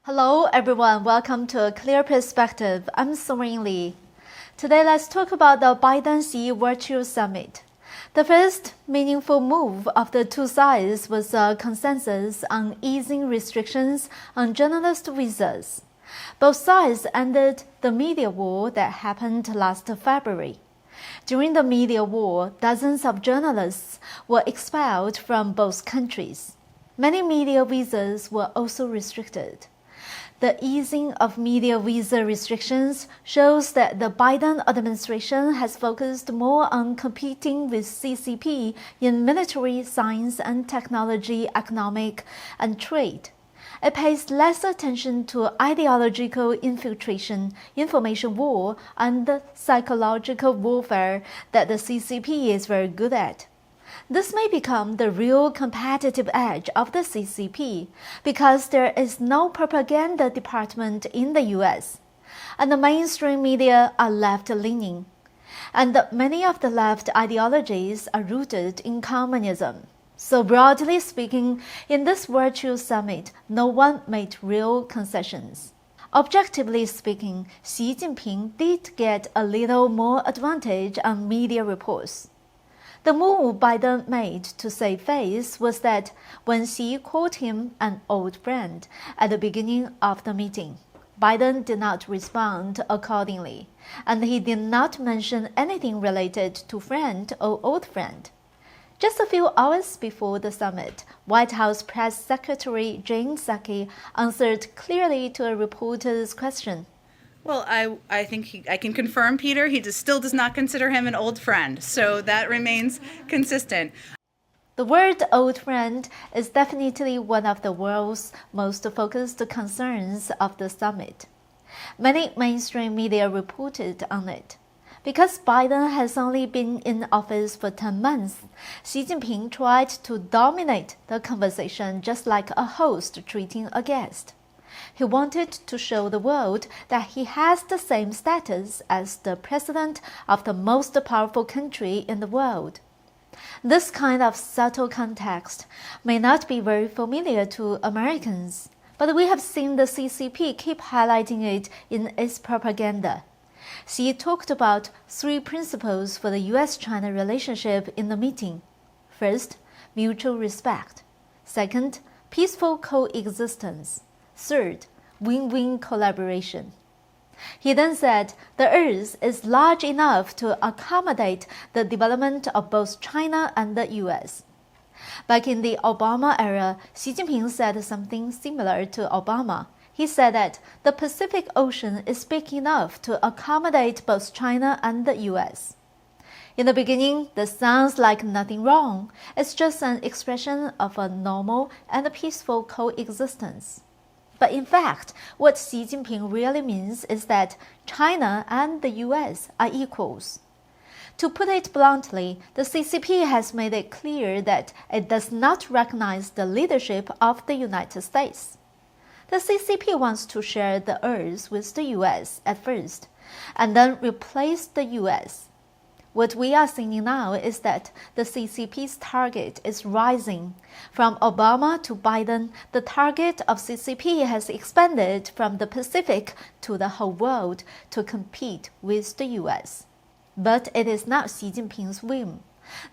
Hello everyone, welcome to A Clear Perspective. I'm Serene. Today let's talk about the Biden-Xi Virtual Summit. The first meaningful move of the two sides was a consensus on easing restrictions on journalist visas. Both sides ended the media war that happened last February. During the media war, dozens of journalists were expelled from both countries. Many media visas were also restricted. The easing of media visa restrictions shows that the Biden administration has focused more on competing with CCP in military, science and technology, economic, and trade. It pays less attention to ideological infiltration, information war, and psychological warfare that the CCP is very good at. This may become the real competitive edge of the CCP because there is no propaganda department in the US, and the mainstream media are left-leaning, and many of the left ideologies are rooted in communism. So broadly speaking, in this virtual summit, no one made real concessions. Objectively speaking, Xi Jinping did get a little more advantage on media reports. The move Biden made to save face was that when Xi called him an old friend at the beginning of the meeting, Biden did not respond accordingly, and he did not mention anything related to friend or old friend. Just a few hours before the summit, White House Press Secretary Jen Psaki answered clearly to a reporter's question. Well, I think I can confirm, Peter, he still does not consider him an old friend, so that remains consistent. The word old friend is definitely one of the world's most focused concerns of the summit. Many mainstream media reported on it. Because Biden has only been in office for 10 months, Xi Jinping tried to dominate the conversation just like a host treating a guest. He wanted to show the world that he has the same status as the president of the most powerful country in the world. This kind of subtle context may not be very familiar to Americans, but we have seen the CCP keep highlighting it in its propaganda. Xi talked about 3 principles for the US-China relationship in the meeting. First, mutual respect. Second, peaceful coexistence. Third, win-win collaboration. He then said the Earth is large enough to accommodate the development of both China and the US. Back in the Obama era, Xi Jinping said something similar to Obama. He said that the Pacific Ocean is big enough to accommodate both China and the US. In the beginning, this sounds like nothing wrong. It's just an expression of a normal and peaceful coexistence. But in fact, what Xi Jinping really means is that China and the US are equals. To put it bluntly, the CCP has made it clear that it does not recognize the leadership of the United States. The CCP wants to share the Earth with the US at first, and then replace the US. What we are seeing now is that the CCP's target is rising. From Obama to Biden, the target of CCP has expanded from the Pacific to the whole world to compete with the US. But it is not Xi Jinping's whim.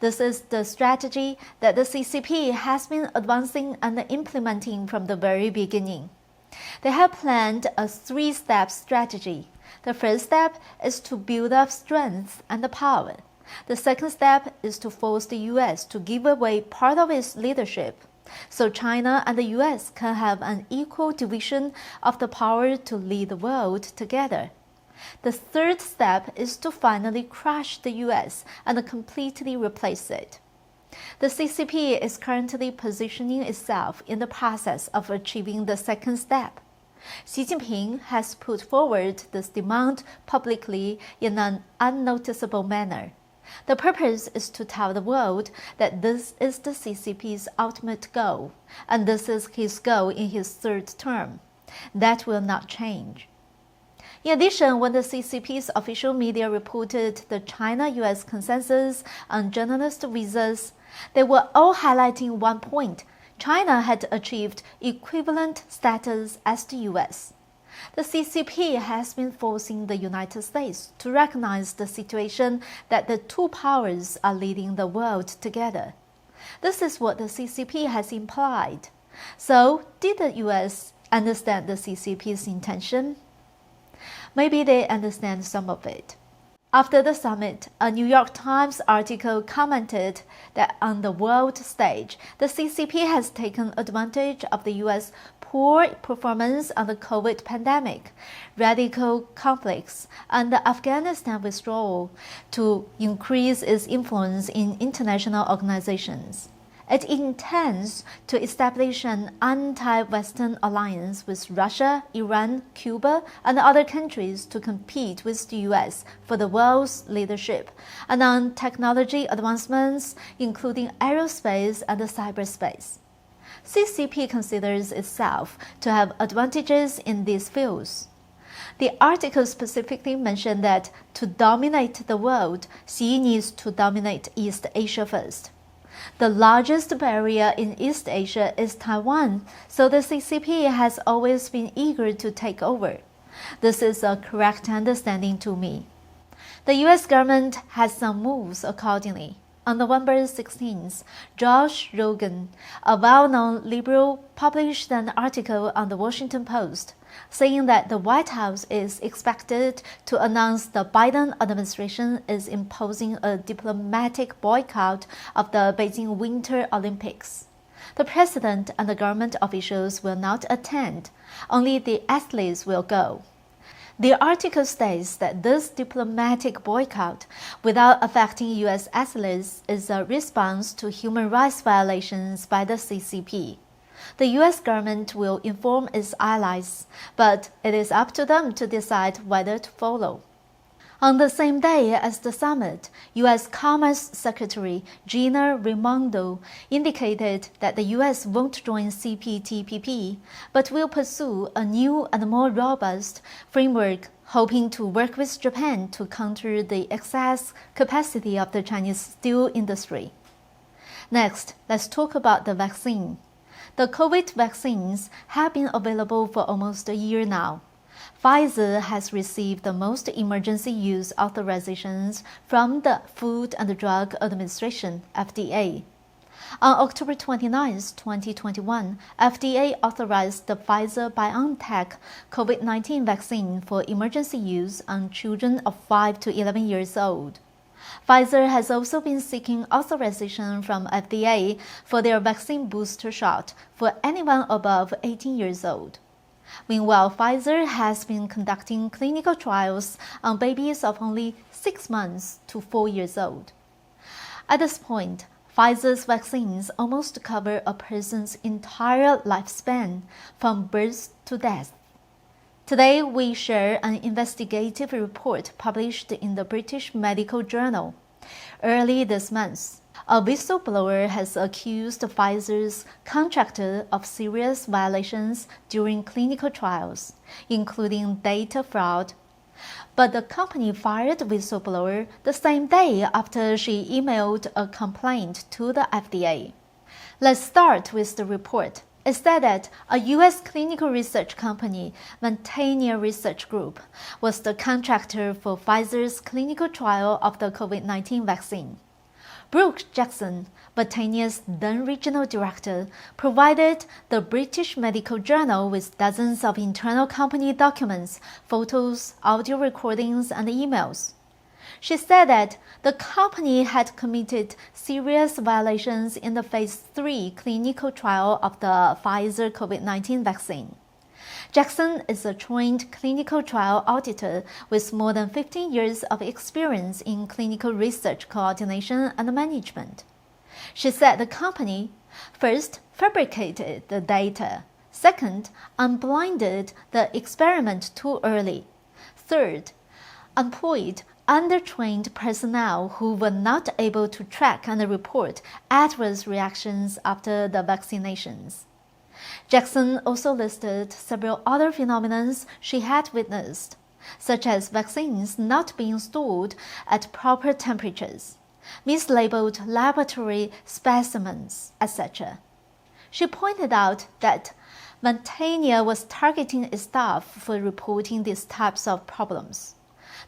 This is the strategy that the CCP has been advancing and implementing from the very beginning. They have planned a 3-step strategy. The first step is to build up strength and power. The second step is to force the US to give away part of its leadership, so China and the US can have an equal division of the power to lead the world together. The third step is to finally crush the US and completely replace it. The CCP is currently positioning itself in the process of achieving the second step. Xi Jinping has put forward this demand publicly in an unnoticeable manner. The purpose is to tell the world that this is the CCP's ultimate goal, and this is his goal in his 3rd term. That will not change. In addition, when the CCP's official media reported the China-US consensus on journalist visas, they were all highlighting one point: China had achieved equivalent status as the US. The CCP has been forcing the United States to recognize the situation that the two powers are leading the world together. This is what the CCP has implied. So, did the US understand the CCP's intention? Maybe they understand some of it. After the summit, a New York Times article commented that on the world stage, the CCP has taken advantage of the U.S. poor performance on the COVID pandemic, radical conflicts, and the Afghanistan withdrawal to increase its influence in international organizations. It intends to establish an anti-Western alliance with Russia, Iran, Cuba, and other countries to compete with the U.S. for the world's leadership and on technology advancements, including aerospace and cyberspace. CCP considers itself to have advantages in these fields. The article specifically mentioned that to dominate the world, Xi needs to dominate East Asia first. The largest barrier in East Asia is Taiwan, so the CCP has always been eager to take over. This is a correct understanding to me. The U.S. government has some moves accordingly. On November 16th, Josh Rogan, a well-known liberal, published an article on the Washington Post saying that the White House is expected to announce the Biden administration is imposing a diplomatic boycott of the Beijing Winter Olympics. The president and the government officials will not attend, only the athletes will go. The article states that this diplomatic boycott, without affecting U.S. athletes, is a response to human rights violations by the CCP. The U.S. government will inform its allies, but it is up to them to decide whether to follow. On the same day as the summit, U.S. Commerce Secretary Gina Raimondo indicated that the U.S. won't join CPTPP, but will pursue a new and more robust framework, hoping to work with Japan to counter the excess capacity of the Chinese steel industry. Next, let's talk about the vaccine. The COVID vaccines have been available for almost a year now. Pfizer has received the most emergency use authorizations from the Food and Drug Administration, FDA. On October 29, 2021, FDA authorized the Pfizer-BioNTech COVID-19 vaccine for emergency use on children of 5 to 11 years old. Pfizer has also been seeking authorization from FDA for their vaccine booster shot for anyone above 18 years old. Meanwhile, Pfizer has been conducting clinical trials on babies of only 6 months to 4 years old. At this point, Pfizer's vaccines almost cover a person's entire lifespan, from birth to death. Today, we share an investigative report published in the British Medical Journal. Early this month, a whistleblower has accused Pfizer's contractor of serious violations during clinical trials, including data fraud. But the company fired the whistleblower the same day after she emailed a complaint to the FDA. Let's start with the report. It said that a U.S. clinical research company, Montaigne Research Group, was the contractor for Pfizer's clinical trial of the COVID-19 vaccine. Brooke Jackson, Montaigne's then regional director, provided the British Medical Journal with dozens of internal company documents, photos, audio recordings, and emails. She said that the company had committed serious violations in the Phase 3 clinical trial of the Pfizer COVID-19 vaccine. Jackson is a trained clinical trial auditor with more than 15 years of experience in clinical research coordination and management. She said the company, first, fabricated the data, second, unblinded the experiment too early, third, employed undertrained personnel who were not able to track and report adverse reactions after the vaccinations. Jackson also listed several other phenomena she had witnessed, such as vaccines not being stored at proper temperatures, mislabeled laboratory specimens, etc. She pointed out that Ventania was targeting its staff for reporting these types of problems.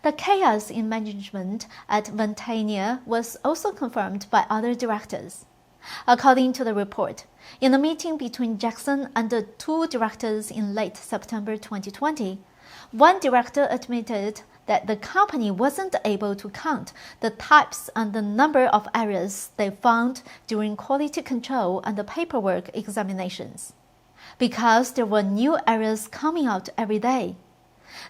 The chaos in management at Ventania was also confirmed by other directors. According to the report, in a meeting between Jackson and the two directors in late September 2020, one director admitted that the company wasn't able to count the types and the number of errors they found during quality control and the paperwork examinations, because there were new errors coming out every day.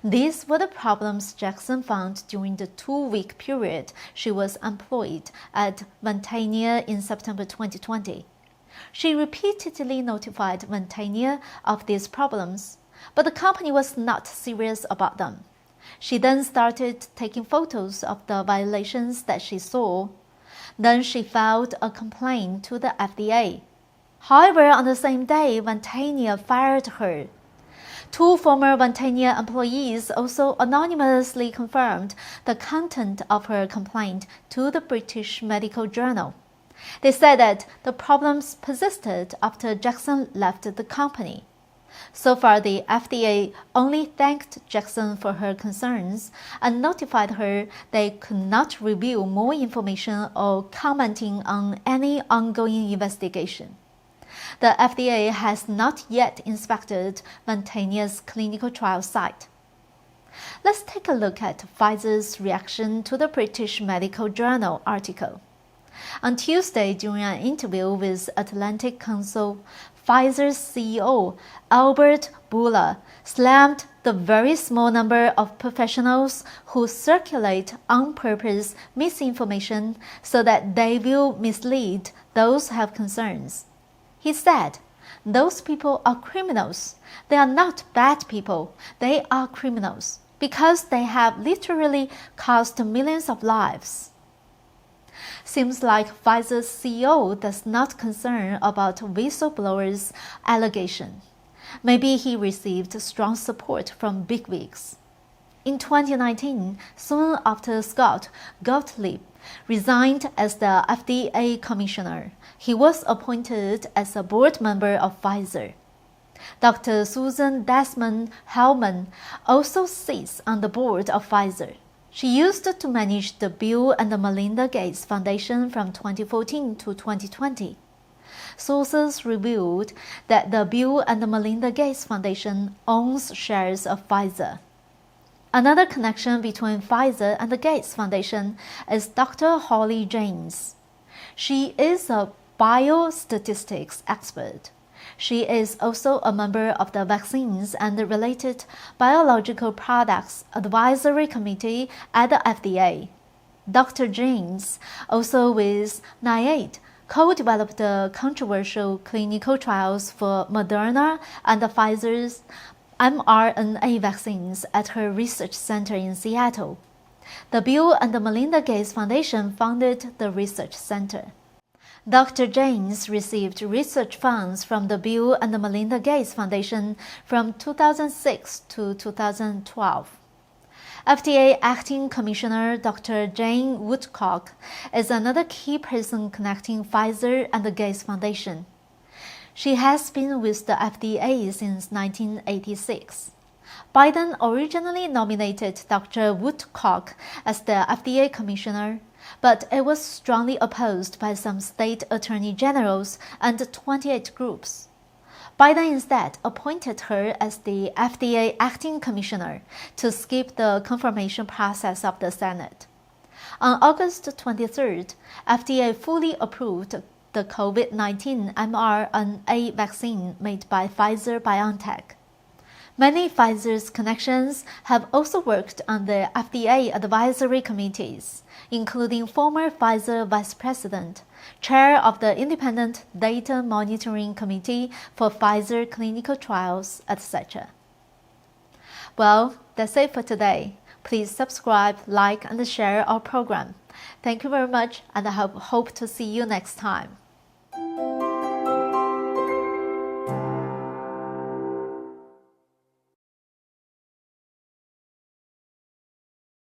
These were the problems Jackson found during the 2-week period she was employed at Ventania in September 2020. She repeatedly notified Ventania of these problems, but the company was not serious about them. She then started taking photos of the violations that she saw. Then she filed a complaint to the FDA. However, on the same day, Ventania fired her. Two former Ventania employees also anonymously confirmed the content of her complaint to the British Medical Journal. They said that the problems persisted after Jackson left the company. So far, the FDA only thanked Jackson for her concerns and notified her they could not reveal more information or commenting on any ongoing investigation. The FDA has not yet inspected Ventania's clinical trial site. Let's take a look at Pfizer's reaction to the British Medical Journal article. On Tuesday, during an interview with Atlantic Council, Pfizer's CEO, Albert Bourla, slammed the very small number of professionals who circulate on-purpose misinformation so that they will mislead those who have concerns. He said, "Those people are criminals. They are not bad people. They are criminals because they have literally cost millions of lives." Seems like Pfizer's CEO does not concern about whistleblowers' allegation. Maybe he received strong support from bigwigs. In 2019, soon after Scott Gottlieb resigned as the FDA commissioner, he was appointed as a board member of Pfizer. Dr. Susan Desmond-Hellmann also sits on the board of Pfizer. She used to manage the Bill and Melinda Gates Foundation from 2014 to 2020. Sources revealed that the Bill and Melinda Gates Foundation owns shares of Pfizer. Another connection between Pfizer and the Gates Foundation is Dr. Holly James. She is a biostatistics expert. She is also a member of the Vaccines and Related Biological Products Advisory Committee at the FDA. Dr. James, also with NIAID, co-developed the controversial clinical trials for Moderna and Pfizer's mRNA vaccines at her research center in Seattle. The Bill and Melinda Gates Foundation funded the research center. Dr. James received research funds from the Bill and Melinda Gates Foundation from 2006 to 2012. FDA Acting Commissioner Dr. Jane Woodcock is another key person connecting Pfizer and the Gates Foundation. She has been with the FDA since 1986. Biden originally nominated Dr. Woodcock as the FDA commissioner, but it was strongly opposed by some state attorney generals and 28 groups. Biden instead appointed her as the FDA acting commissioner to skip the confirmation process of the Senate. On August 23rd, FDA fully approved the COVID-19 mRNA vaccine made by Pfizer-BioNTech. Many Pfizer's connections have also worked on the FDA advisory committees, including former Pfizer vice president, chair of the Independent Data Monitoring Committee for Pfizer clinical trials, etc. Well, that's it for today. Please subscribe, like, and share our program. Thank you very much, and I hope to see you next time.